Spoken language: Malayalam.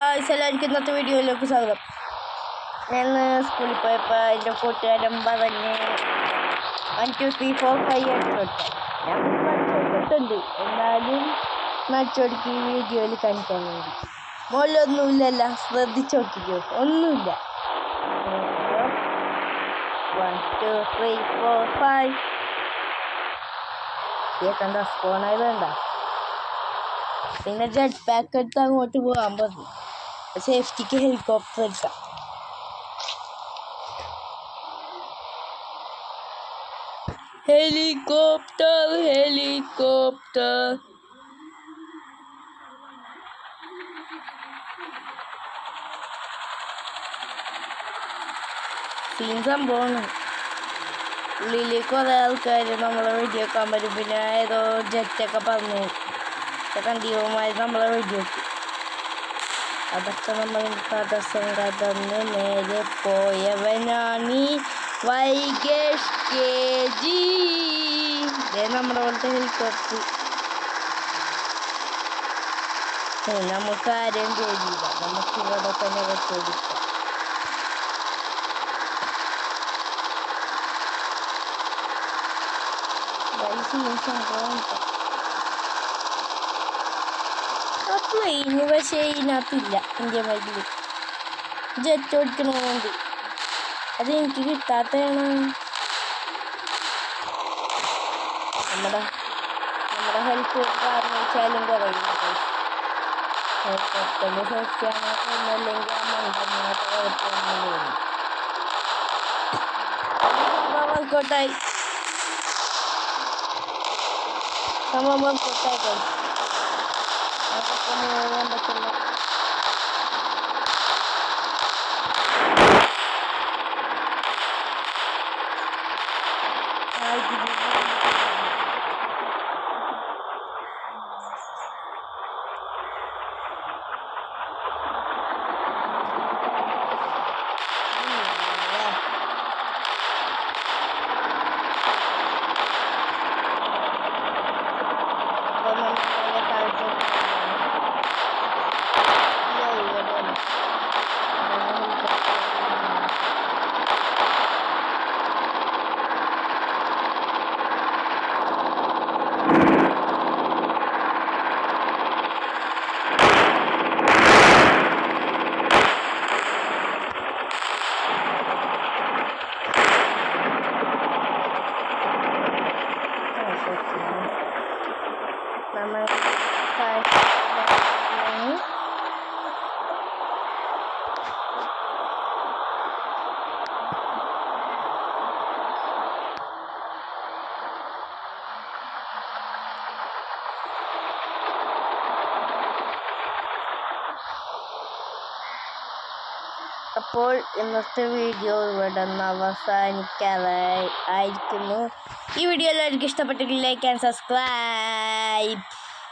എല്ലാവർക്കും ഇന്നത്തെ വീഡിയോയിലേക്ക് സ്വാഗതം. ഞാൻ സ്കൂളിൽ പോയപ്പോൾ എൻ്റെ കൂട്ടുകാരൻ പറഞ്ഞ് 1 2 3 4 5 അടിച്ചോട്ടെ. ഞാൻ അടിച്ചോട്ടുണ്ട്, എന്നാലും അടിച്ചോടിക്ക് ഈ വീഡിയോയിൽ കാണിക്കാൻ വേണ്ടി. മോളിലൊന്നുമില്ലല്ല, ശ്രദ്ധിച്ചു നോക്കിക്കോ, ഒന്നുമില്ല. 1 2 3 4 5 കേൾക്കണ്ട, സ്പോണായത് വേണ്ട. പിന്നെ ജെറ്റ് പാക്ക് എടുത്ത് അങ്ങോട്ട് പോകാൻ പറഞ്ഞു. സേഫ്റ്റിക്ക് ഹെലികോപ്റ്റർ എടുക്കാം. ഹെലികോപ്റ്റർ സീൻ സംഭവമാണ്. ഉള്ളിൽ കുറേ ആൾക്കാർ നമ്മളെ വെടിവെക്കാൻ വരും. പിന്നെ ഏതോ ജെറ്റൊക്കെ പറഞ്ഞു കണ്ടീവന്മാർ നമ്മളെ വെടിവെക്കും. അതൊക്കെ നമ്മൾ തടസ്സം കടന്ന് നേരെ പോയവനാണീ വൈകേഷ് KG. നമ്മുടെ പോലത്തെ ഹെലികോപ്റ്റർ നമുക്ക് ആരെയും പേടിയില്ല. നമുക്ക് ഇവിടെ തന്നെ വെച്ചോടിക്കാം. പ്ലെയിന് പക്ഷേ ഇതിനകത്തില്ല. എൻ്റെ മൈക്കിൽ ജെറ്റ് ഓടിക്കണമെന്നുണ്ട്, അത് എനിക്ക് കിട്ടാത്തതാണ്. നമ്മുടെ ഹെൽത്ത് കാരണം വെച്ചാലും കുറയില്ല. ഹെലികോപ്റ്ററിൻ്റെ സേഫ്റ്റിയാണ് ഒന്നല്ലെങ്കിൽ ആ മണ്ടന്മാരുടെ വർക്കൗട്ടായി. സംഭവം വർക്കൗട്ടായി അതൊക്കെ ചെയ്യാൻ പറ്റില്ല. അപ്പോൾ ഇന്നത്തെ വീഡിയോ ഇവിടെ നിന്ന് അവസാനിക്കാറായിരിക്കുന്നു. ഈ വീഡിയോ എല്ലാവർക്കും ഇഷ്ടപ്പെട്ടെങ്കിൽ ലൈക്ക് ആൻഡ് സബ്സ്ക്രൈബ്.